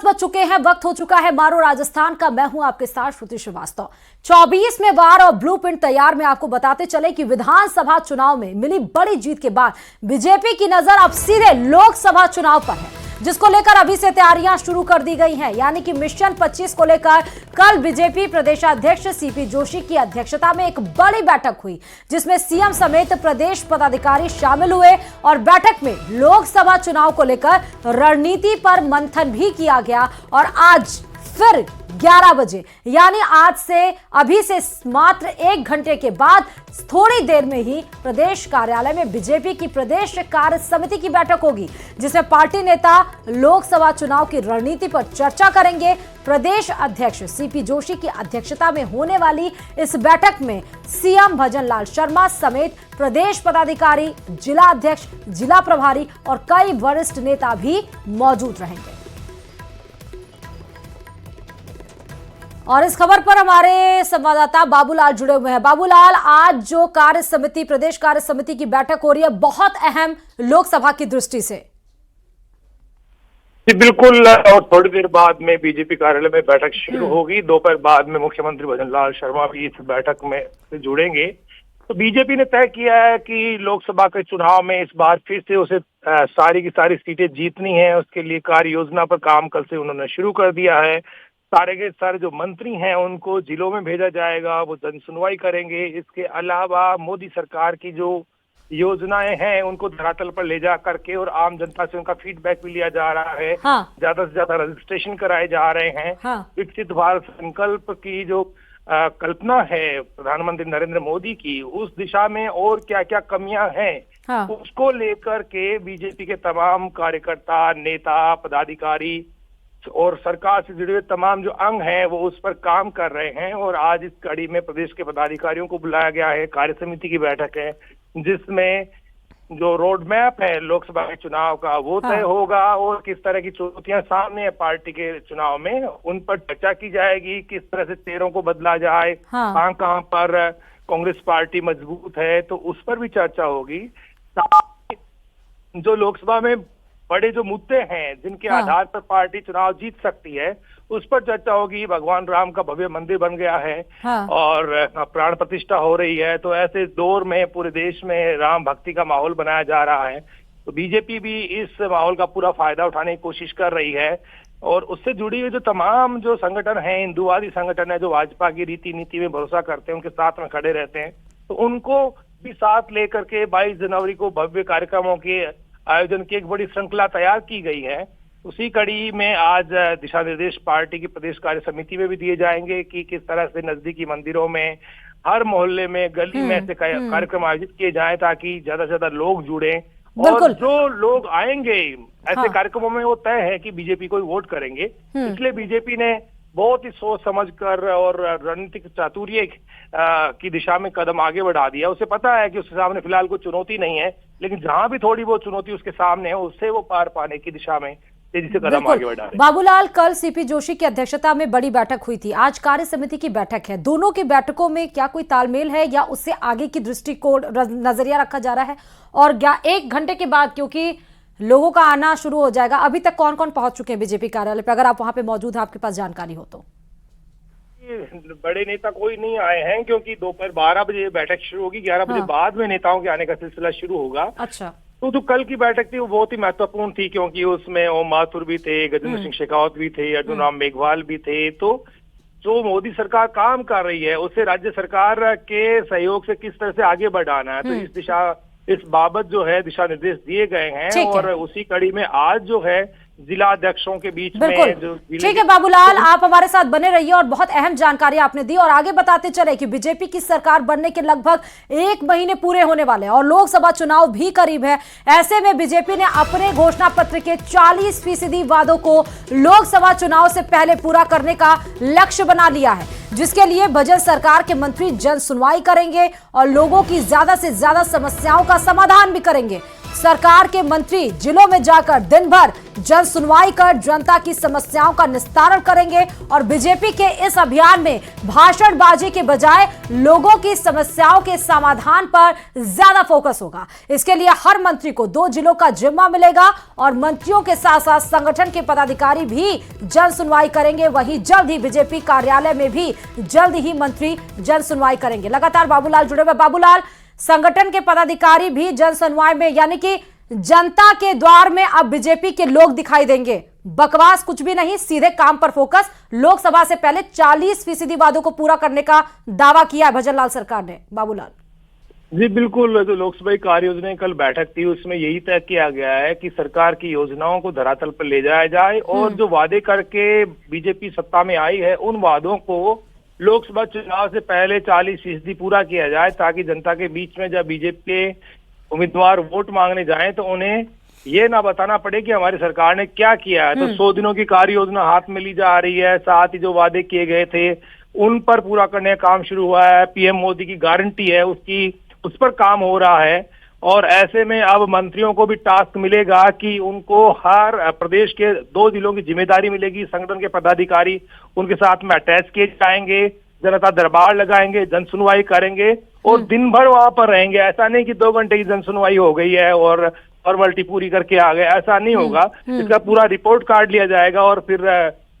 बज चुके हैं, वक्त हो चुका है मारो राजस्थान का। मैं हूं आपके साथ श्रुति श्रीवास्तव। 24 में वार और ब्लूप्रिंट तैयार में आपको बताते चले कि विधानसभा चुनाव में मिली बड़ी जीत के बाद बीजेपी की नजर अब सीधे लोकसभा चुनाव पर है, जिसको लेकर अभी से तैयारियां शुरू कर दी गई हैं। यानी कि मिशन 25 को लेकर कल बीजेपी प्रदेशाध्यक्ष सीपी जोशी की अध्यक्षता में एक बड़ी बैठक हुई, जिसमें सीएम समेत प्रदेश पदाधिकारी शामिल हुए और बैठक में लोकसभा चुनाव को लेकर रणनीति पर मंथन भी किया गया। और आज फिर 11 बजे यानी आज से अभी से मात्र 1 घंटे के बाद थोड़ी देर में ही प्रदेश कार्यालय में बीजेपी की प्रदेश कार्य समिति की बैठक होगी, जिसमें पार्टी नेता लोकसभा चुनाव की रणनीति पर चर्चा करेंगे। प्रदेश अध्यक्ष सीपी जोशी की अध्यक्षता में होने वाली इस बैठक में सीएम भजनलाल शर्मा समेत प्रदेश पदाधिकारी, जिला अध्यक्ष, जिला प्रभारी और कई वरिष्ठ नेता भी मौजूद रहेंगे। और इस खबर पर हमारे संवाददाता बाबूलाल जुड़े हुए हैं। बाबूलाल, आज जो कार्य समिति, प्रदेश कार्य समिति की बैठक हो रही है, बहुत अहम लोकसभा की दृष्टि से। जी बिल्कुल, और थोड़ी देर बाद में बीजेपी कार्यालय में बैठक शुरू होगी। दोपहर बाद में मुख्यमंत्री भजनलाल शर्मा भी इस बैठक में से जुड़ेंगे। तो बीजेपी ने तय किया है कि लोकसभा के चुनाव में इस बार फिर से उसे सारी की सारी सीटें जीतनी है। उसके लिए कार्य योजना पर काम कल से उन्होंने शुरू कर दिया है। सारे के सारे जो मंत्री हैं उनको जिलों में भेजा जाएगा, वो जन सुनवाई करेंगे। इसके अलावा मोदी सरकार की जो योजनाएं हैं उनको धरातल पर ले जा करके और आम जनता से उनका फीडबैक भी लिया जा रहा है। ज्यादा से ज्यादा रजिस्ट्रेशन कराए जा रहे हैं। विकसित भारत संकल्प की जो कल्पना है प्रधानमंत्री नरेंद्र मोदी की, उस दिशा में और क्या क्या कमियां हैं उसको लेकर के बीजेपी के तमाम कार्यकर्ता, नेता, पदाधिकारी और सरकार से जुड़े हुए तमाम जो अंग हैं वो उस पर काम कर रहे हैं। और आज इस कड़ी में प्रदेश के पदाधिकारियों को बुलाया गया है। कार्य समिति की बैठक है जिसमें जो रोड मैप है लोकसभा के चुनाव का वो तय होगा और किस तरह की चुनौतियां सामने है पार्टी के चुनाव में, उन पर चर्चा की जाएगी। किस तरह से चेहरों को बदला जाए, कहां कहां पर कांग्रेस पार्टी मजबूत है, तो उस पर भी चर्चा होगी। जो लोकसभा में बड़े जो मुद्दे हैं जिनके आधार पर पार्टी चुनाव जीत सकती है उस पर चर्चा होगी। भगवान राम का भव्य मंदिर बन गया है और प्राण प्रतिष्ठा हो रही है, तो ऐसे दौर में पूरे देश में राम भक्ति का माहौल बनाया जा रहा है। तो बीजेपी भी इस माहौल का पूरा फायदा उठाने की कोशिश कर रही है। और उससे जुड़ी हुई जो तमाम जो संगठन है, हिंदुवादी संगठन है, जो भाजपा की रीति नीति में भरोसा करते हैं, उनके साथ में खड़े रहते हैं, तो उनको भी साथ लेकर के 22 जनवरी को भव्य कार्यक्रमों के आयोजन की एक बड़ी श्रृंखला तैयार की गई है। उसी कड़ी में आज दिशा निर्देश पार्टी की प्रदेश कार्य समिति में भी दिए जाएंगे कि किस तरह से नजदीकी मंदिरों में, हर मोहल्ले में, गली में ऐसे कार्यक्रम आयोजित किए जाएं ताकि ज्यादा से ज्यादा लोग जुड़े। और जो लोग आएंगे ऐसे कार्यक्रमों में वो तय है कि बीजेपी को ही वोट करेंगे। इसलिए बीजेपी ने बहुत ही सोच समझकर और रणनीतिक चातुर्य की दिशा में कदम आगे बढ़ा दिया। उसे पता है कि उसके सामने फिलहाल कोई चुनौती नहीं है, लेकिन जहां भी थोड़ी बहुत चुनौती उसके सामने है उससे वो पार पाने की दिशा में तेजी से कदम आगे बढ़ा रहे हैं। बाबूलाल, कल सीपी जोशी की अध्यक्षता में बड़ी बैठक हुई थी, आज कार्य समिति की बैठक है। दोनों की बैठकों में क्या कोई तालमेल है या उससे आगे की दृष्टिकोण नजरिया रखा जा रहा है? और 1 घंटे के बाद क्योंकि लोगों का आना शुरू हो जाएगा, अभी तक कौन कौन पहुंच चुके हैं बीजेपी कार्यालय पे? अगर आप वहां पे मौजूद हैं, आपके पास जानकारी हो तो। बड़े नेता कोई नहीं आए हैं क्योंकि दोपहर 12 बजे बैठक शुरू होगी। 11 बजे बाद में नेताओं के आने का सिलसिला शुरू होगा। अच्छा। तो जो कल की बैठक थी वो बहुत ही महत्वपूर्ण थी क्योंकि उसमें ओम माथुर भी थे, गजेंद्र सिंह शेखावत भी थे, अर्जुन राम मेघवाल भी थे। तो जो मोदी सरकार काम कर रही है उसे राज्य सरकार के सहयोग से किस तरह से आगे बढ़ाना है, तो इस बाबत जो है दिशा निर्देश दिए गए हैं। और उसी कड़ी में आज जो है जिला अध्यक्षों के बीच में जो ठीक है बाबूलाल, आप हमारे साथ बने रहिए और बहुत अहम जानकारी आपने दी। और आगे बताते चले कि बीजेपी की सरकार बनने के लगभग 1 महीने पूरे होने वाले हैं और लोकसभा चुनाव भी करीब है। ऐसे में बीजेपी ने अपने घोषणा पत्र के 40% वादों को लोकसभा चुनाव से पहले पूरा करने का लक्ष्य बना लिया है, जिसके लिए बजट सरकार के मंत्री जन सुनवाई करेंगे और लोगों की ज्यादा से ज्यादा समस्याओं का समाधान भी करेंगे। सरकार के मंत्री जिलों में जाकर दिन भर जन सुनवाई कर जनता की समस्याओं का निस्तारण करेंगे और बीजेपी के इस अभियान में भाषणबाजी के बजाय लोगों की समस्याओं के समाधान पर ज्यादा फोकस होगा। इसके लिए हर मंत्री को 2 जिलों का जिम्मा मिलेगा और मंत्रियों के साथ साथ संगठन के पदाधिकारी भी जन सुनवाई करेंगे। वहीं जल्द ही बीजेपी कार्यालय में भी जल्द ही मंत्री जन सुनवाई करेंगे। लगातार बाबूलाल जुड़े हुए। बाबूलाल, संगठन के पदाधिकारी भी जन सुनवाई में यानी कि जनता के द्वार में अब बीजेपी के लोग दिखाई देंगे। बकवास कुछ भी नहीं, सीधे काम पर फोकस। लोकसभा से पहले 40% वादों को पूरा करने का दावा किया है भजनलाल सरकार ने। बाबूलाल जी बिल्कुल, जो लोकसभा कार्य योजना कल बैठक थी उसमें यही तय किया गया है कि सरकार की योजनाओं को धरातल पर ले जाया जाए और जो वादे करके बीजेपी सत्ता में आई है उन वादों को लोकसभा चुनाव से पहले 40% पूरा किया जाए, ताकि जनता के बीच में जब बीजेपी के उम्मीदवार वोट मांगने जाएं तो उन्हें ये ना बताना पड़े कि हमारी सरकार ने क्या किया है। तो 100 दिनों की कार्य योजना हाथ में ली जा रही है, साथ ही जो वादे किए गए थे उन पर पूरा करने का काम शुरू हुआ है। पीएम मोदी की गारंटी है उस पर काम हो रहा है और ऐसे में अब मंत्रियों को भी टास्क मिलेगा कि उनको हर प्रदेश के 2 जिलों की जिम्मेदारी मिलेगी। संगठन के पदाधिकारी उनके साथ में अटैच किए जाएंगे, जनता दरबार लगाएंगे, जन सुनवाई करेंगे और दिन भर वहां पर रहेंगे। ऐसा नहीं कि 2 घंटे की जन सुनवाई हो गई है और फॉर्मेलिटी पूरी करके आ गए, ऐसा नहीं होगा। इसका पूरा रिपोर्ट कार्ड लिया जाएगा और फिर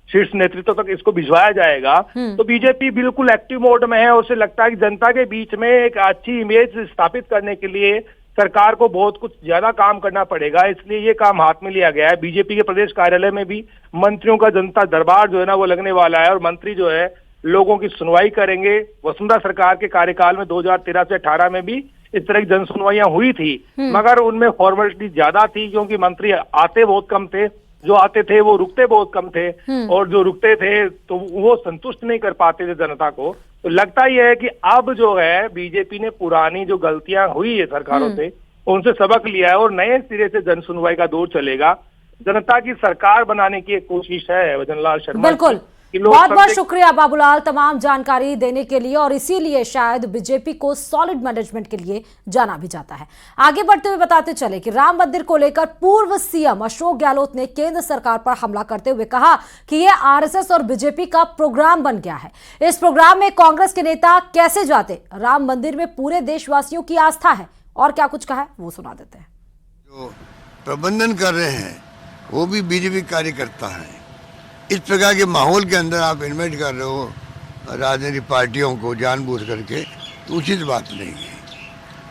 शीर्ष नेतृत्व तक इसको भिजवाया जाएगा। तो बीजेपी बिल्कुल एक्टिव मोड में है। उसे लगता है कि जनता के बीच में एक अच्छी इमेज स्थापित करने के लिए सरकार को बहुत कुछ ज्यादा काम करना पड़ेगा, इसलिए ये काम हाथ में लिया गया है। बीजेपी के प्रदेश कार्यालय में भी मंत्रियों का जनता दरबार जो है ना वो लगने वाला है और मंत्री जो है लोगों की सुनवाई करेंगे। वसुंधरा सरकार के कार्यकाल में 2013 से 18 में भी इस तरह की जन सुनवाइयां हुई थी, मगर उनमें फॉर्मेलिटी ज्यादा थी क्योंकि मंत्री आते बहुत कम थे, जो आते थे वो रुकते बहुत कम थे और जो रुकते थे तो वो संतुष्ट नहीं कर पाते थे जनता को। तो लगता ही है कि अब जो है बीजेपी ने पुरानी जो गलतियां हुई है सरकारों से उनसे सबक लिया है और नए सिरे से जन सुनवाई का दौर चलेगा। जनता की सरकार बनाने की एक कोशिश है भजनलाल शर्मा। बिल्कुल, बहुत बहुत शुक्रिया बाबूलाल तमाम जानकारी देने के लिए और इसीलिए शायद बीजेपी को सॉलिड मैनेजमेंट के लिए जाना भी जाता है। आगे बढ़ते हुए बताते चले कि राम मंदिर को लेकर पूर्व सीएम अशोक गहलोत ने केंद्र सरकार पर हमला करते हुए कहा कि यह आरएसएस और बीजेपी का प्रोग्राम बन गया है। इस प्रोग्राम में कांग्रेस के नेता कैसे जाते? राम मंदिर में पूरे देशवासियों की आस्था है और क्या कुछ कहा है वो सुना देते हैं। जो प्रबंधन कर रहे हैं वो भी बीजेपी कार्यकर्ता है। इस प्रकार के माहौल के अंदर आप इन्वाइट कर रहे हो राजनीतिक पार्टियों को जानबूझ करके, तो उचित बात नहीं है।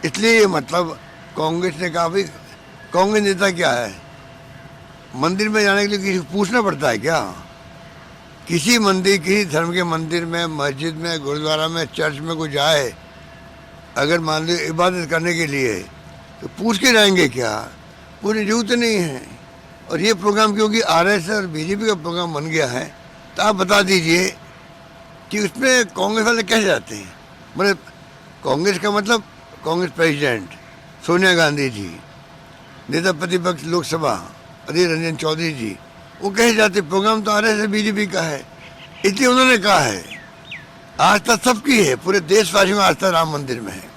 इसलिए ये मतलब कांग्रेस ने कहा भाई कांग्रेस नेता क्या है, मंदिर में जाने के लिए किसी को पूछना पड़ता है क्या? किसी मंदिर, किसी धर्म के मंदिर में, मस्जिद में, गुरुद्वारा में, चर्च में कोई जाए अगर मान लो इबादत करने के लिए तो पूछ के जाएंगे क्या? पूरी जरूरत नहीं है। और ये प्रोग्राम क्योंकि आरएसएस और बीजेपी का प्रोग्राम बन गया है तो आप बता दीजिए कि उसमें कांग्रेस वाले कैसे जाते हैं। मतलब कांग्रेस का मतलब कांग्रेस प्रेसिडेंट सोनिया गांधी जी, नेता प्रतिपक्ष लोकसभा अधीर रंजन चौधरी जी, वो कैसे जाते? प्रोग्राम तो आरएसएस बीजेपी का है, इसलिए उन्होंने कहा है आस्था सबकी है, पूरे देशवासियों की आस्था राम मंदिर में है।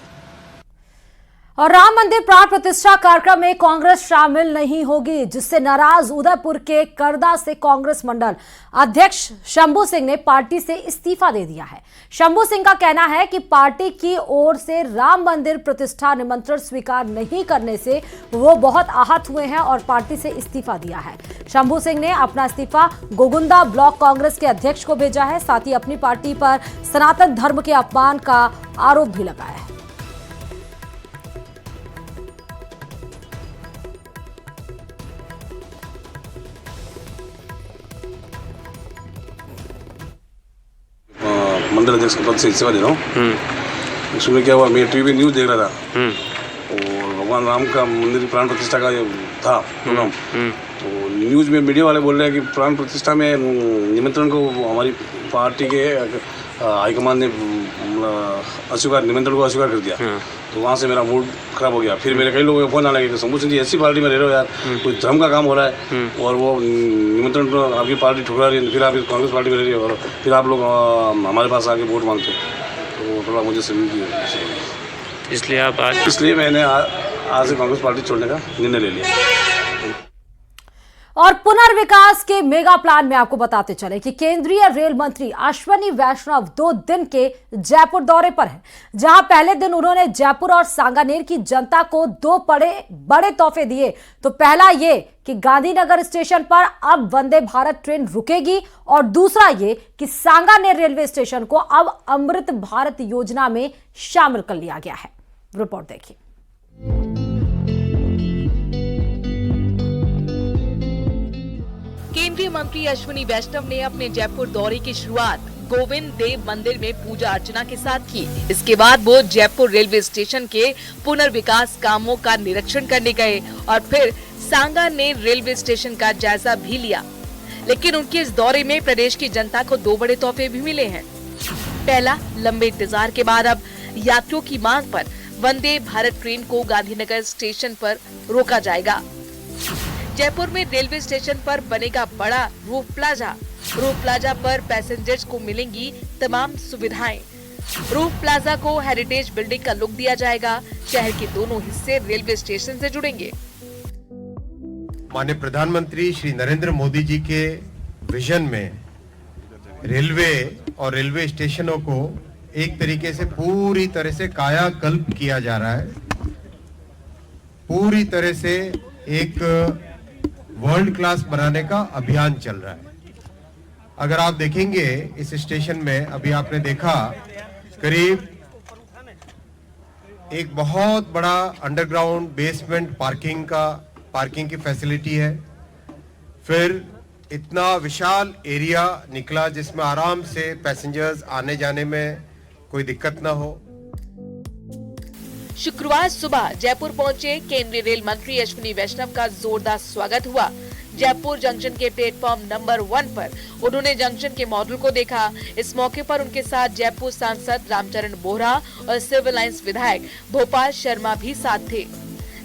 और राम मंदिर प्राण प्रतिष्ठा कार्यक्रम में कांग्रेस शामिल नहीं होगी, जिससे नाराज उदयपुर के करदा से कांग्रेस मंडल अध्यक्ष शंभू सिंह ने पार्टी से इस्तीफा दे दिया है। शंभू सिंह का कहना है कि पार्टी की ओर से राम मंदिर प्रतिष्ठा निमंत्रण स्वीकार नहीं करने से वो बहुत आहत हुए हैं और पार्टी से इस्तीफा दिया है। शंभू सिंह ने अपना इस्तीफा गोगुंदा ब्लॉक कांग्रेस के अध्यक्ष को भेजा है। साथ ही अपनी पार्टी पर सनातन धर्म के अपमान का आरोप भी लगाया है। मंडल अध्यक्ष के पद से इस्तीफा दे रहा हूँ। इसमें क्या हुआ, मैं टीवी न्यूज़ देख रहा था और भगवान राम का मंदिर प्राण प्रतिष्ठा का ये था प्रोग्राम, तो न्यूज़ में मीडिया वाले बोल रहे हैं कि प्राण प्रतिष्ठा में निमंत्रण को हमारी पार्टी के हाईकमान ने निमंत्रण को अस्वीकार कर दिया। तो वहाँ से मेरा मूड खराब हो गया। फिर मेरे कई लोगों को फोन आने लगे कि शंभू सिंह जी ऐसी पार्टी में रह रहे हो यार, कोई धर्म का काम हो रहा है और वो निमंत्रण तो आपकी पार्टी ठुकरा रही है, फिर आप कांग्रेस पार्टी में रह रही हो और फिर आप लोग हमारे पास आके वोट मांगते हो, तो थोड़ा मुझे समझ इसलिए आप आज, इसलिए मैंने आज से कांग्रेस पार्टी छोड़ने का निर्णय ले लिया। और पुनर्विकास के मेगा प्लान में आपको बताते चले कि केंद्रीय रेल मंत्री अश्विनी वैष्णव 2 दिन के जयपुर दौरे पर हैं, जहां पहले दिन उन्होंने जयपुर और सांगानेर की जनता को 2 बड़े तोहफे दिए। तो पहला ये कि गांधीनगर स्टेशन पर अब वंदे भारत ट्रेन रुकेगी और दूसरा ये कि सांगानेर रेलवे स्टेशन को अब अमृत भारत योजना में शामिल कर लिया गया है। रिपोर्ट देखिए। केंद्रीय मंत्री अश्विनी वैष्णव ने अपने जयपुर दौरे की शुरुआत गोविंद देव मंदिर में पूजा अर्चना के साथ की। इसके बाद वो जयपुर रेलवे स्टेशन के पुनर्विकास कामों का निरीक्षण करने गए और फिर सांगानेर रेलवे स्टेशन का जायजा भी लिया। लेकिन उनके इस दौरे में प्रदेश की जनता को 2 बड़े तोहफे भी मिले हैं। पहला, लंबे इंतजार के बाद अब यात्रियों की मांग पर वंदे भारत ट्रेन को गांधीनगर स्टेशन पर रोका जाएगा। जयपुर में रेलवे स्टेशन पर बनेगा बड़ा रूफ प्लाजा पर पैसेंजर्स को मिलेंगी तमाम सुविधाएं। रूफ प्लाजा को हेरिटेज बिल्डिंग का लुक दिया जाएगा। शहर के दोनों हिस्से रेलवे स्टेशन से जुड़ेंगे। माननीय प्रधानमंत्री श्री नरेंद्र मोदी जी के विजन में रेलवे और रेलवे स्टेशनों को एक तरीके से पूरी तरह से कायाकल्प किया जा रहा है। पूरी तरह से एक वर्ल्ड क्लास बनाने का अभियान चल रहा है। अगर आप देखेंगे इस स्टेशन में, अभी आपने देखा करीब एक बहुत बड़ा अंडरग्राउंड बेसमेंट पार्किंग की फैसिलिटी है। फिर इतना विशाल एरिया निकला जिसमें आराम से पैसेंजर्स आने जाने में कोई दिक्कत ना हो। शुक्रवार सुबह जयपुर पहुंचे केंद्रीय रेल मंत्री अश्विनी वैष्णव का जोरदार स्वागत हुआ। जयपुर जंक्शन के प्लेटफॉर्म नंबर 1 पर उन्होंने जंक्शन के मॉडल को देखा। इस मौके पर उनके साथ जयपुर सांसद रामचरण बोहरा और सिविल लाइंस विधायक भोपाल शर्मा भी साथ थे।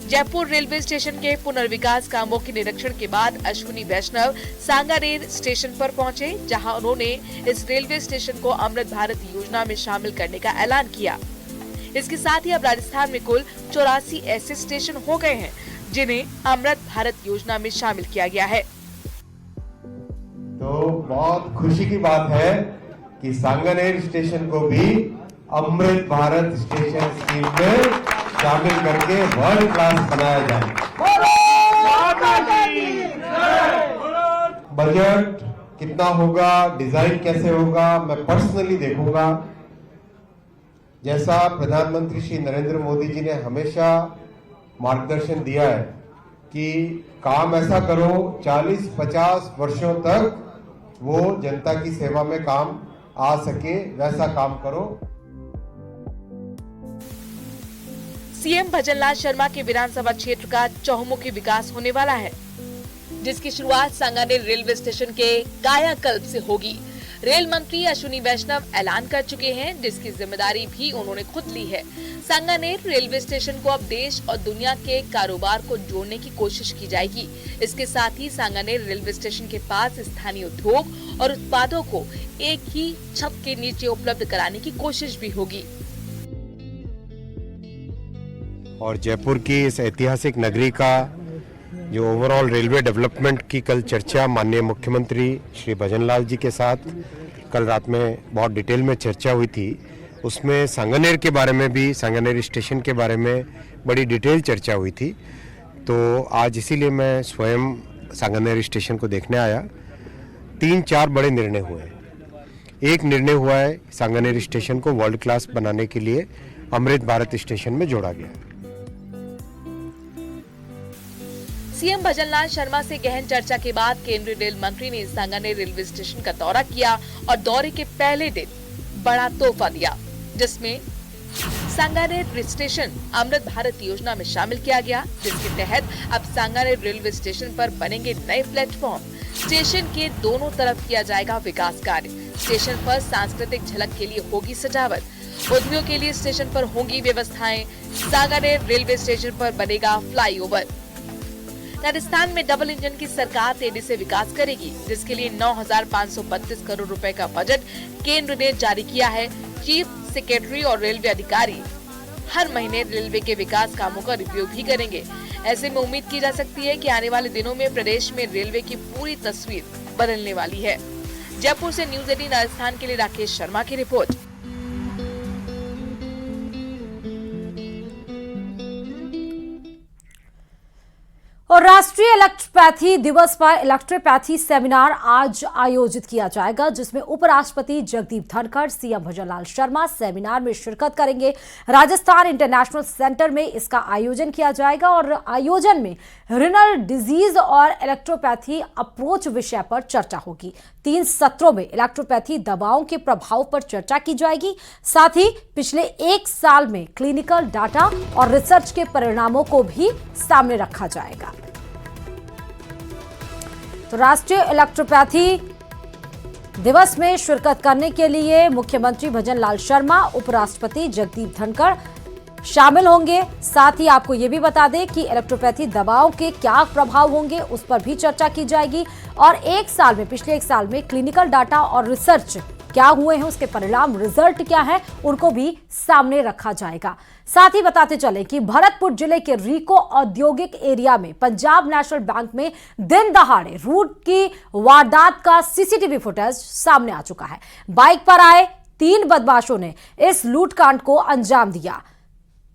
जयपुर रेलवे स्टेशन के पुनर्विकास कामों के निरीक्षण के बाद अश्विनी वैष्णव सांगानेर स्टेशन पर पहुंचे, जहां उन्होंने इस रेलवे स्टेशन को अमृत भारत योजना में शामिल करने का ऐलान किया। इसके साथ ही अब राजस्थान में कुल 84 ऐसे स्टेशन हो गए हैं जिन्हें अमृत भारत योजना में शामिल किया गया है। तो बहुत खुशी की बात है कि सांगानेर स्टेशन को भी अमृत भारत स्टेशन स्कीम में शामिल करके वर्ल्ड क्लास बनाया जाए। बजट कितना होगा, डिजाइन कैसे होगा, मैं पर्सनली देखूंगा। जैसा प्रधानमंत्री श्री नरेंद्र मोदी जी ने हमेशा मार्गदर्शन दिया है कि काम ऐसा करो 40-50 वर्षों तक वो जनता की सेवा में काम आ सके, वैसा काम करो। सीएम भजनलाल शर्मा के विधानसभा क्षेत्र का चहुमुखी विकास होने वाला है, जिसकी शुरुआत सांगानेर रेलवे स्टेशन के कायाकल्प से होगी। रेल मंत्री अश्विनी वैष्णव ऐलान कर चुके हैं, जिसकी जिम्मेदारी भी उन्होंने खुद ली है। सांगानेर रेलवे स्टेशन को अब देश और दुनिया के कारोबार को जोड़ने की कोशिश की जाएगी। इसके साथ ही सांगानेर रेलवे स्टेशन के पास स्थानीय उद्योग और उत्पादों को एक ही छत के नीचे उपलब्ध कराने की कोशिश भी होगी। और जयपुर की इस ऐतिहासिक नगरी का जो ओवरऑल रेलवे डेवलपमेंट की कल चर्चा माननीय मुख्यमंत्री श्री भजनलाल जी के साथ कल रात में बहुत डिटेल में चर्चा हुई थी। उसमें सांगानेर के बारे में भी, सांगानेर स्टेशन के बारे में बड़ी डिटेल चर्चा हुई थी। तो आज इसीलिए मैं स्वयं सांगानेर स्टेशन को देखने आया। 3-4 बड़े निर्णय हुए। एक निर्णय हुआ है सांगानेर स्टेशन को वर्ल्ड क्लास बनाने के लिए अमृत भारत स्टेशन में जोड़ा गया। सीएम भजनलाल शर्मा से गहन चर्चा के बाद केंद्रीय रेल मंत्री ने सांगानेर रेलवे स्टेशन का दौरा किया और दौरे के पहले दिन बड़ा तोहफा दिया, जिसमें सांगानेर स्टेशन अमृत भारत योजना में शामिल किया गया, जिसके तहत अब सांगानेर रेलवे स्टेशन पर बनेंगे नए प्लेटफॉर्म। स्टेशन के दोनों तरफ किया जाएगा विकास कार्य। स्टेशन पर सांस्कृतिक झलक के लिए होगी सजावट। उद्योगों के लिए स्टेशन पर होंगी व्यवस्थाएं। सांगानेर रेलवे स्टेशन पर बनेगा फ्लाईओवर। राजस्थान में डबल इंजन की सरकार तेजी से विकास करेगी, जिसके लिए 9,532 करोड़ रुपए का बजट केंद्र ने जारी किया है। चीफ सेक्रेटरी और रेलवे अधिकारी हर महीने रेलवे के विकास कामों का रिव्यू भी करेंगे। ऐसे में उम्मीद की जा सकती है कि आने वाले दिनों में प्रदेश में रेलवे की पूरी तस्वीर बदलने वाली है। जयपुर से न्यूज़ 18 राजस्थान के लिए राकेश शर्मा की रिपोर्ट। और राष्ट्रीय इलेक्ट्रोपैथी दिवस पर इलेक्ट्रोपैथी सेमिनार आज आयोजित किया जाएगा, जिसमें उपराष्ट्रपति जगदीप धनखड़, सीएम भजनलाल शर्मा सेमिनार में शिरकत करेंगे। राजस्थान इंटरनेशनल सेंटर में इसका आयोजन किया जाएगा और आयोजन में रिनल डिजीज और इलेक्ट्रोपैथी अप्रोच विषय पर चर्चा होगी। 3 सत्रों में इलेक्ट्रोपैथी दवाओं के प्रभाव पर चर्चा की जाएगी। साथ ही पिछले 1 साल में क्लिनिकल डाटा और रिसर्च के परिणामों को भी सामने रखा जाएगा। तो राष्ट्रीय इलेक्ट्रोपैथी दिवस में शिरकत करने के लिए मुख्यमंत्री भजनलाल शर्मा, उपराष्ट्रपति जगदीप धनखड़ शामिल होंगे। साथ ही आपको यह भी बता दें कि इलेक्ट्रोपैथी दवाओं के क्या प्रभाव होंगे, उस पर भी चर्चा की जाएगी और पिछले 1 साल में क्लिनिकल डाटा और रिसर्च क्या हुए हैं, उसके परिणाम, रिजल्ट क्या है, उनको भी सामने रखा जाएगा। साथ ही बताते चले कि भरतपुर जिले के रीको औद्योगिक एरिया में पंजाब नेशनल बैंक में दिन दहाड़े लूट की वारदात का सीसीटीवी फुटेज सामने आ चुका है। बाइक पर आए 3 बदमाशों ने इस लूटकांड को अंजाम दिया।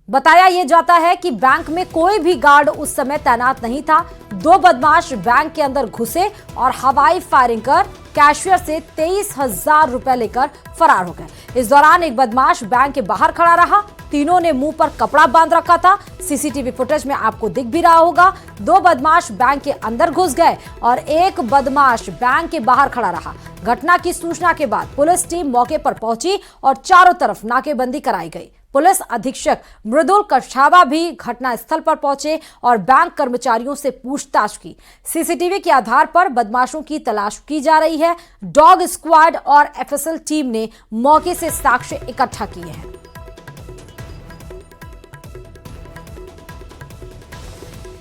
बताया यह जाता है कि बैंक में कोई भी गार्ड उस समय तैनात नहीं था। 2 बदमाश बैंक के अंदर घुसे और हवाई फायरिंग कर कैशियर से 23,000 रुपए लेकर फरार हो गए। इस दौरान एक बदमाश बैंक के बाहर खड़ा रहा। तीनों ने मुंह पर कपड़ा बांध रखा था। सीसीटीवी फुटेज में आपको दिख भी रहा होगा। 2 बदमाश बैंक के अंदर घुस गए और एक बदमाश बैंक के बाहर खड़ा रहा। घटना की सूचना के बाद पुलिस टीम मौके पर पहुंची और चारों तरफ नाकेबंदी कराई गई। पुलिस अधीक्षक मृदुल कछावा भी घटना स्थल पर पहुंचे और बैंक कर्मचारियों से पूछताछ की। सीसीटीवी के आधार पर बदमाशों की तलाश की जा रही है। डॉग स्क्वाड और एफएसएल टीम ने मौके से साक्ष्य इकट्ठा किए हैं।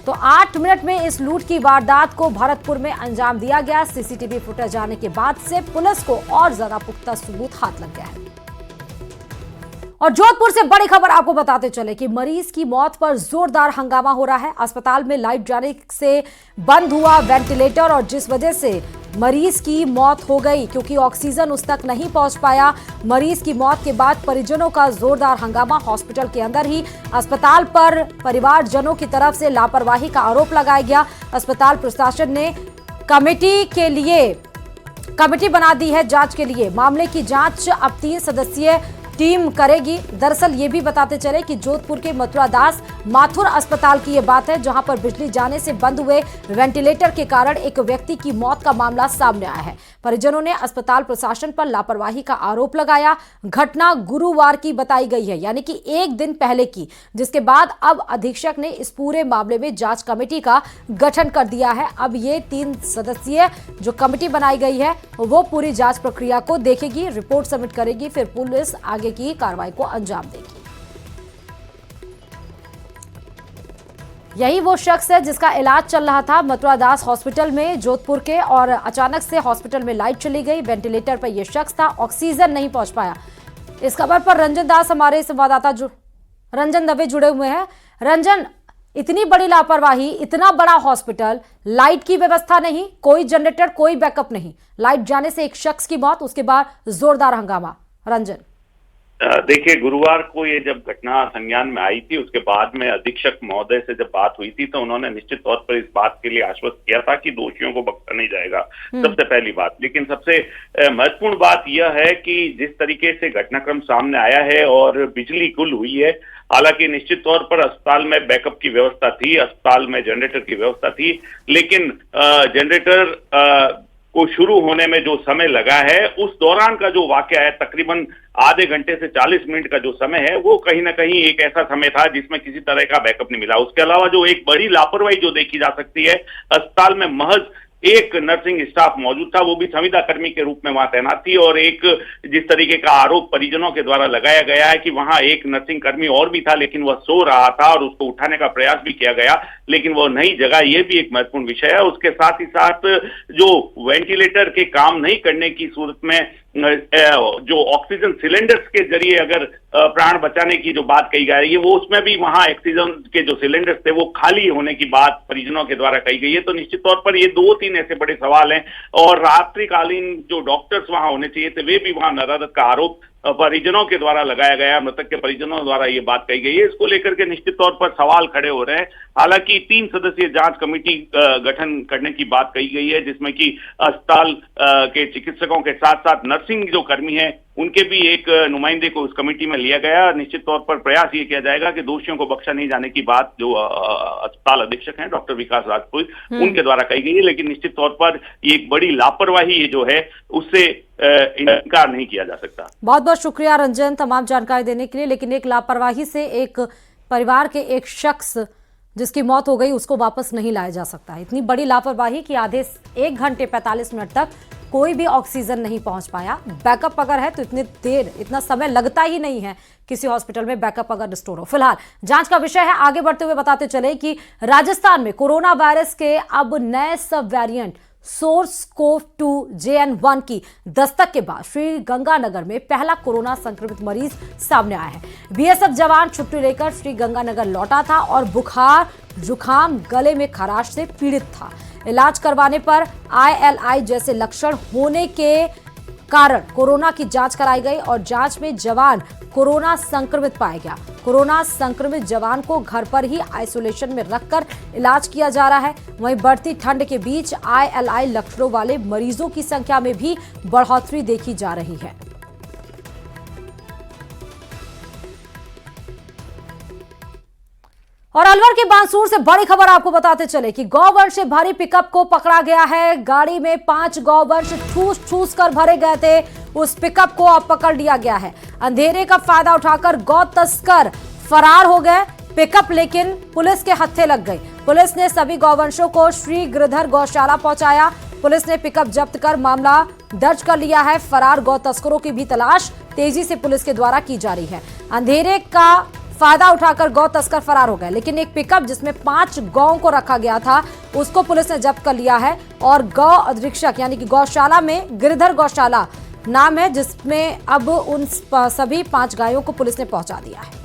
तो 8 मिनट में इस लूट की वारदात को भरतपुर में अंजाम दिया गया। सीसीटीवी फुटेज आने के बाद से पुलिस को और ज्यादा पुख्ता सबूत हाथ लग गया है। और जोधपुर से बड़ी खबर आपको बताते चले कि मरीज की मौत पर जोरदार हंगामा हो रहा है। अस्पताल में लाइट जाने से बंद हुआ वेंटिलेटर और जिस वजह से मरीज की मौत हो गई, क्योंकि ऑक्सीजन उस तक नहीं पहुंच पाया। मरीज की मौत के बाद परिजनों का जोरदार हंगामा। हॉस्पिटल के अंदर ही अस्पताल पर परिवारजनों की तरफ से लापरवाही का आरोप लगाया गया। अस्पताल प्रशासन ने कमेटी बना दी है जांच के लिए। मामले की जांच अब 3 सदस्यीय टीम करेगी। दरअसल ये भी बताते चले कि जोधपुर के मथुरा दास माथुर अस्पताल की ये बात है, जहां पर बिजली जाने से बंद हुए वेंटिलेटर के कारण एक व्यक्ति की मौत का मामला सामने आया है। परिजनों ने अस्पताल प्रशासन पर लापरवाही का आरोप लगाया। घटना गुरुवार की बताई गई है, यानी कि 1 दिन पहले की, जिसके बाद अब अधीक्षक ने इस पूरे मामले में जांच कमेटी का गठन कर दिया है। अब ये 3 सदस्यीय जो कमेटी बनाई गई है वो पूरी जांच प्रक्रिया को देखेगी, रिपोर्ट सबमिट करेगी, फिर पुलिस आगे की कार्रवाई को अंजाम देगी। यही वो शख्स है जिसका इलाज चल रहा था मथुरा दास हॉस्पिटल में जोधपुर के, और अचानक से हॉस्पिटल में लाइट चली गई। वेंटिलेटर पर यह शख्स था, ऑक्सीजन नहीं पहुंच पाया। इस खबर पर रंजन दास हमारे संवाददाता रंजन दवे जुड़े हुए हैं। रंजन, इतनी बड़ी लापरवाही, इतना बड़ा हॉस्पिटल, लाइट की व्यवस्था नहीं, कोई जनरेटर, कोई बैकअप नहीं, लाइट जाने से एक शख्स की मौत, उसके बाद जोरदार हंगामा। रंजन, देखिए, गुरुवार को ये जब घटना संज्ञान में आई थी, उसके बाद में अधीक्षक महोदय से जब बात हुई थी तो उन्होंने निश्चित तौर पर इस बात के लिए आश्वस्त किया था कि दोषियों को बख्शा नहीं जाएगा, सबसे पहली बात। लेकिन सबसे महत्वपूर्ण बात यह है कि जिस तरीके से घटनाक्रम सामने आया है और बिजली गुल हुई है, हालांकि निश्चित तौर पर अस्पताल में बैकअप की व्यवस्था थी, अस्पताल में जनरेटर की व्यवस्था थी, लेकिन जनरेटर को शुरू होने में जो समय लगा है, उस दौरान का जो वाकया है, तकरीबन आधे घंटे से 40 मिनट का जो समय है, वो कहीं ना कहीं एक ऐसा समय था जिसमें किसी तरह का बैकअप नहीं मिला। उसके अलावा जो एक बड़ी लापरवाही जो देखी जा सकती है, अस्पताल में महज एक नर्सिंग स्टाफ मौजूद था, वो भी संविदा कर्मी के रूप में वहां तैनात थी, और एक जिस तरीके का आरोप परिजनों के द्वारा लगाया गया है कि वहां एक नर्सिंग कर्मी और भी था, लेकिन वह सो रहा था और उसको उठाने का प्रयास भी किया गया, लेकिन वो नहीं जगा, ये भी एक महत्वपूर्ण विषय है। उसके साथ ही साथ जो वेंटिलेटर के काम नहीं करने की सूरत में जो ऑक्सीजन सिलेंडर्स के जरिए अगर प्राण बचाने की जो बात कही जा रही है, वो उसमें भी वहां ऑक्सीजन के जो सिलेंडर्स थे वो खाली होने की बात परिजनों के द्वारा कही गई है। तो निश्चित तौर पर ये 2-3 ऐसे बड़े सवाल हैं, और रात्रिकालीन जो डॉक्टर्स वहां होने चाहिए थे वे भी वहां नदारत का आरोप परिजनों के द्वारा लगाया गया, मृतक के परिजनों द्वारा ये बात कही गई है। इसको लेकर के निश्चित तौर पर सवाल खड़े हो रहे हैं। हालांकि 3 सदस्यीय जांच कमेटी गठन करने की बात कही गई है, जिसमें कि अस्पताल के चिकित्सकों के साथ साथ नर्सिंग जो कर्मी हैं उनके भी एक नुमाइंदे को उस कमेटी में लिया गया। निश्चित तौर पर प्रयास ये किया जाएगा कि दोषियों को बख्शा नहीं जाने की बात जो अस्पताल अधीक्षक हैं डॉक्टर विकास राजपूत उनके द्वारा कही गई है, लेकिन निश्चित तौर पर ये एक बड़ी लापरवाही जो है उससे इनकार नहीं किया जा सकता। बहुत बहुत शुक्रिया रंजन तमाम जानकारी देने के लिए। लेकिन एक लापरवाही से एक परिवार के एक शख्स जिसकी मौत हो गई उसको वापस नहीं लाया जा सकता है। इतनी बड़ी लापरवाही कि आधे 1 घंटे 45 मिनट तक कोई भी ऑक्सीजन नहीं पहुंच पाया। बैकअप अगर है तो इतनी देर इतना समय लगता ही नहीं है किसी हॉस्पिटल में बैकअप अगर रिस्टोर हो। फिलहाल जांच का विषय है। आगे बढ़ते हुए बताते चले कि राजस्थान में कोरोना वायरस के अब नए सब वेरिएंट SARS-CoV-2 JN1 की दस्तक के बाद श्री गंगानगर में पहला कोरोना संक्रमित मरीज सामने आया है। बीएसएफ जवान छुट्टी लेकर श्री गंगानगर लौटा था और बुखार, जुकाम, गले में खराश से पीड़ित था। इलाज करवाने पर ILI जैसे लक्षण होने के कारण कोरोना की जांच कराई गई और जांच में जवान कोरोना संक्रमित पाया गया। कोरोना संक्रमित जवान को घर पर ही आइसोलेशन में रखकर इलाज किया जा रहा है। वहीं बढ़ती ठंड के बीच ILI लक्षणों वाले मरीजों की संख्या में भी बढ़ोतरी देखी जा रही है। और अलवर के बांसुर से बड़ी खबर आपको बताते चले कि गौवंश से भरी पिकअप को पकड़ा गया है। गाड़ी में 5 गौवंश ठूस कर भरे गए थे। उस पिकअप को अब पकड़ लिया गया है। अंधेरे का फायदा उठाकर गौ तस्कर फरार हो गए। पिकअप लेकिन पुलिस के हत्थे लग गई। पुलिस ने सभी गौवंशों को श्री गिरधर गौशाला पहुंचाया। पुलिस ने पिकअप जब्त कर मामला दर्ज कर लिया है। फरार गौ तस्करों की भी तलाश तेजी से पुलिस के द्वारा की जा रही है। अंधेरे का फायदा उठाकर गौ तस्कर फरार हो गए, लेकिन एक पिकअप जिसमें 5 गौओं को रखा गया था उसको पुलिस ने जब्त कर लिया है। और गौ अधीक्षक यानी कि गौशाला में गिरधर गौशाला नाम है, जिसमें अब उन सभी 5 गायों को पुलिस ने पहुंचा दिया है।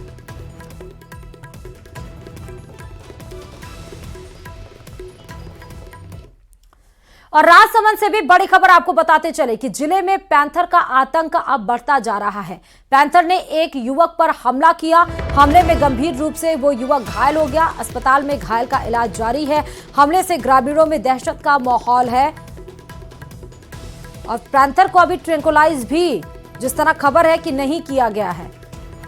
और राजसमंद से भी बड़ी खबर आपको बताते चले कि जिले में पैंथर का आतंक अब बढ़ता जा रहा है। पैंथर ने एक युवक पर हमला किया। हमले में गंभीर रूप से वो युवक घायल हो गया। अस्पताल में घायल का इलाज जारी है। हमले से ग्रामीणों में दहशत का माहौल है और पैंथर को अभी ट्रैंकुलाइज भी जिस तरह खबर है कि नहीं किया गया है।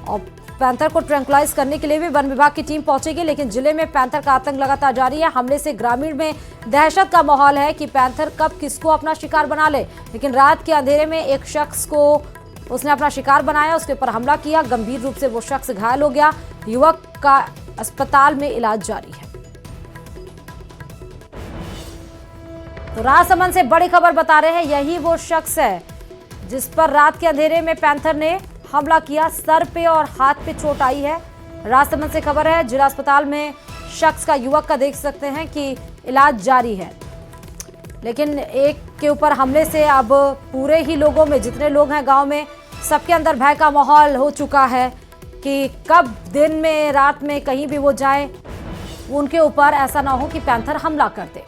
और पैंथर को ट्रैंकुलाइज करने के लिए भी वन विभाग की टीम पहुंचेगी, लेकिन जिले में पैंथर का आतंक लगातार जारी है। हमले से ग्रामीण में दहशत का माहौल है कि पैंथर कब किसको अपना शिकार बना ले। लेकिन रात के अंधेरे में एक शख्स को उसने अपना शिकार बनाया, उसके ऊपर हमला किया। गंभीर रूप से वो शख्स घायल हो गया। युवक का अस्पताल में इलाज जारी है। तो राजसमंद से बड़ी खबर बता रहे हैं, यही वो शख्स है जिस पर रात के अंधेरे में पैंथर ने हमला किया। सर पे और हाथ पे चोट आई है। राजसमंद से खबर है, जिला अस्पताल में शख्स का युवक का देख सकते हैं कि इलाज जारी है। लेकिन एक के ऊपर हमले से अब पूरे ही लोगों में, जितने लोग हैं गांव में, सबके अंदर भय का माहौल हो चुका है कि कब दिन में रात में कहीं भी वो जाए, उनके ऊपर ऐसा ना हो कि पैंथर हमला कर दे।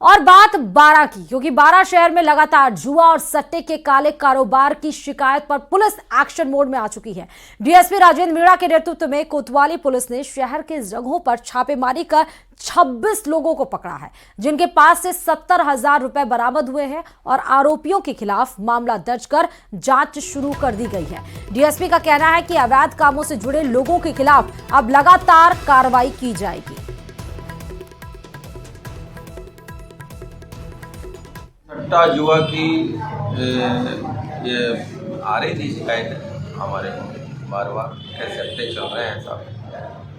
और बात बारां की, क्योंकि बारां शहर में लगातार जुआ और सट्टे के काले कारोबार की शिकायत पर पुलिस एक्शन मोड में आ चुकी है। डीएसपी राजेंद्र मीणा के नेतृत्व में कोतवाली पुलिस ने शहर के जगहों पर छापेमारी कर 26 लोगों को पकड़ा है, जिनके पास से 70,000 रुपए बरामद हुए हैं और आरोपियों के खिलाफ मामला दर्ज कर जांच शुरू कर दी गई है। डीएसपी का कहना है कि अवैध कामों से जुड़े लोगों के खिलाफ अब लगातार कार्रवाई की जाएगी। सट्टा जुआ की ये आ रही थी शिकायत हमारे को बार बार, कैसे सट्टे चल रहे हैं सब।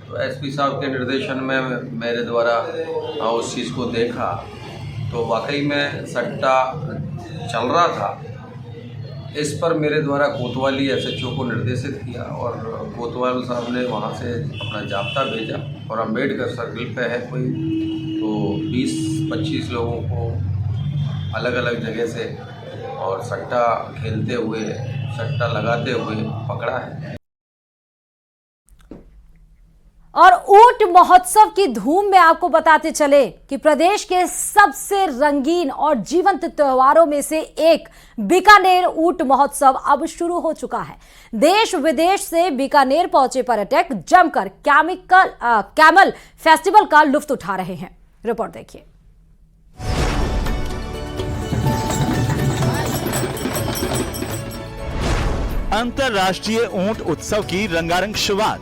तो एसपी साहब के निर्देशन में मेरे द्वारा उस चीज़ को देखा तो वाकई में सट्टा चल रहा था। इस पर मेरे द्वारा कोतवाली SHO को निर्देशित किया और कोतवाल साहब ने वहाँ से अपना जाब्ता भेजा और अम्बेडकर सर्किल पे है कोई, तो 20-25 लोगों को अलग अलग जगह से और सट्टा खेलते हुए, सट्टा लगाते हुए पकड़ा है। और ऊंट महोत्सव की धूम में आपको बताते चले कि प्रदेश के सबसे रंगीन और जीवंत त्योहारों में से एक बीकानेर ऊंट महोत्सव अब शुरू हो चुका है। देश विदेश से बीकानेर पहुंचे पर्यटक जमकर कैमल फेस्टिवल का लुत्फ उठा रहे हैं। रिपोर्ट देखिए। अंतर्राष्ट्रीय ऊंट उत्सव की रंगारंग शुरुआत।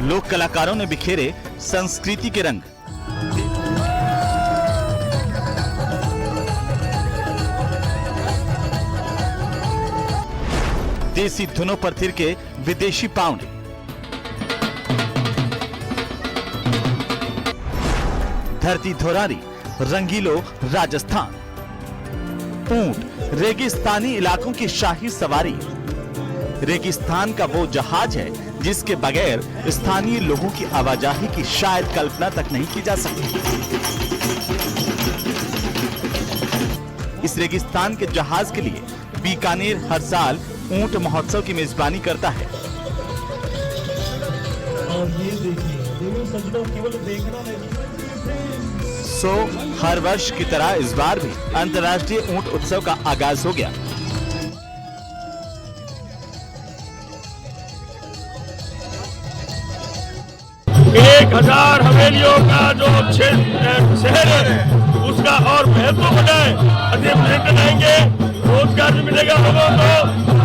लोक कलाकारों ने बिखेरे संस्कृति के रंग। देसी धुनों पर थिरके विदेशी पाउंड। धरती धोरारी रंगीलो राजस्थान। ऊंट रेगिस्तानी इलाकों की शाही सवारी। रेगिस्तान का वो जहाज है जिसके बगैर स्थानीय लोगों की आवाजाही की शायद कल्पना तक नहीं की जा सकती। इस रेगिस्तान के जहाज के लिए बीकानेर हर साल ऊंट महोत्सव की मेजबानी करता है। और ये हर वर्ष की तरह इस बार भी अंतर्राष्ट्रीय ऊंट उत्सव का आगाज हो गया। एक 1000 हवेलियों का जो शहर है उसका और महत्व बढ़ाए, अधिक पर्यटन आएंगे, रोजगार भी मिलेगा लोगों को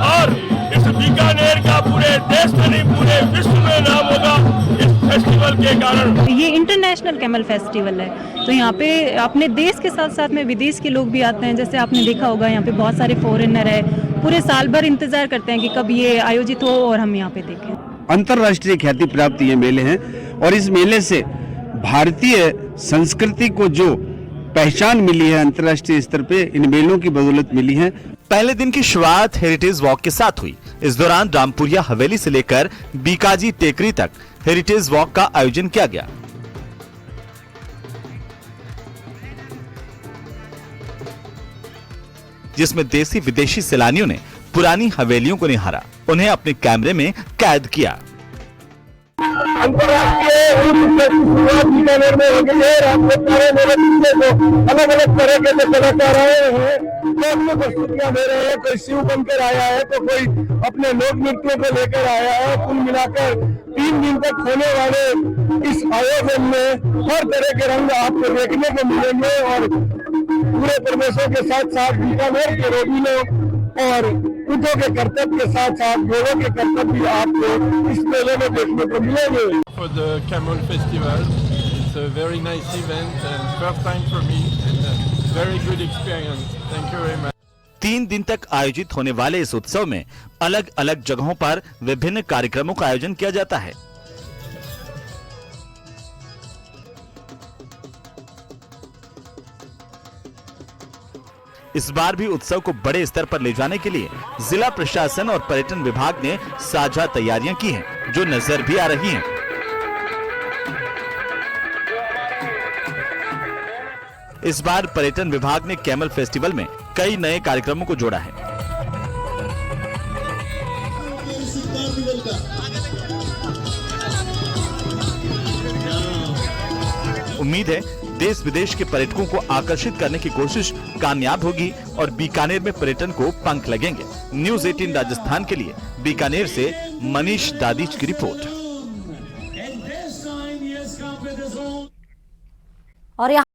और इस बीकानेर का पूरे देश में नहीं पूरे विश्व में नाम होगा इस फेस्टिवल के कारण। ये इंटरनेशनल कैमल फेस्टिवल है, तो यहाँ पे अपने देश के साथ साथ में विदेश के लोग भी आते हैं। जैसे आपने देखा होगा यहाँ पे बहुत सारे फॉरेनर है, पूरे साल भर इंतजार करते हैं कि कब ये आयोजित हो और हम यहाँ पे देखें। अंतर्राष्ट्रीय ख्याति प्राप्त ये मेले हैं और इस मेले से भारतीय संस्कृति को जो पहचान मिली है अंतर्राष्ट्रीय स्तर पे, इन मेलों की बदौलत मिली है। पहले दिन की शुरुआत हेरिटेज वॉक के साथ हुई। इस दौरान रामपुरिया हवेली से लेकर बीकाजी टेकरी तक हेरिटेज वॉक का आयोजन किया गया। जिसमें देसी विदेशी सैलानियों ने पुरानी हवेलियों को निहारा, उन्हें अपने कैमरे में कैद किया। अंतर्राष्ट्रीय बीकानेर में हो गई है। अलग अलग तरह के कलाकार आए हैं, लोग प्रस्तुतियां दे रहे हैं। कोई शिव बनकर आया है तो कोई अपने लोक नृत्यों को लेकर आया है। कुल मिलाकर 3 दिन तक होने वाले इस आयोजन में हर तरह के रंग आपको देखने को मिलेंगे और पूरे प्रदेशों के साथ साथ बीकानेर के रोगियों और ऊँटों के कर्तव्य के साथ साथ घोड़ों के कर्तव्य भी आपको इस मेले में देखने को मिलेंगे। For the Camel Festival, it's a very nice event and first time for me and a very good experience. Thank you very much. 3 दिन तक आयोजित होने वाले इस उत्सव में अलग अलग जगहों पर विभिन्न कार्यक्रमों का आयोजन किया जाता है। इस बार भी उत्सव को बड़े स्तर पर ले जाने के लिए जिला प्रशासन और पर्यटन विभाग ने साझा तैयारियां की हैं, जो नजर भी आ रही हैं। इस बार पर्यटन विभाग ने कैमल फेस्टिवल में कई नए कार्यक्रमों को जोड़ा है। उम्मीद है देश विदेश के पर्यटकों को आकर्षित करने की कोशिश कामयाब होगी और बीकानेर में पर्यटन को पंख लगेंगे। न्यूज़ 18 राजस्थान के लिए बीकानेर से मनीष दादीच की रिपोर्ट। और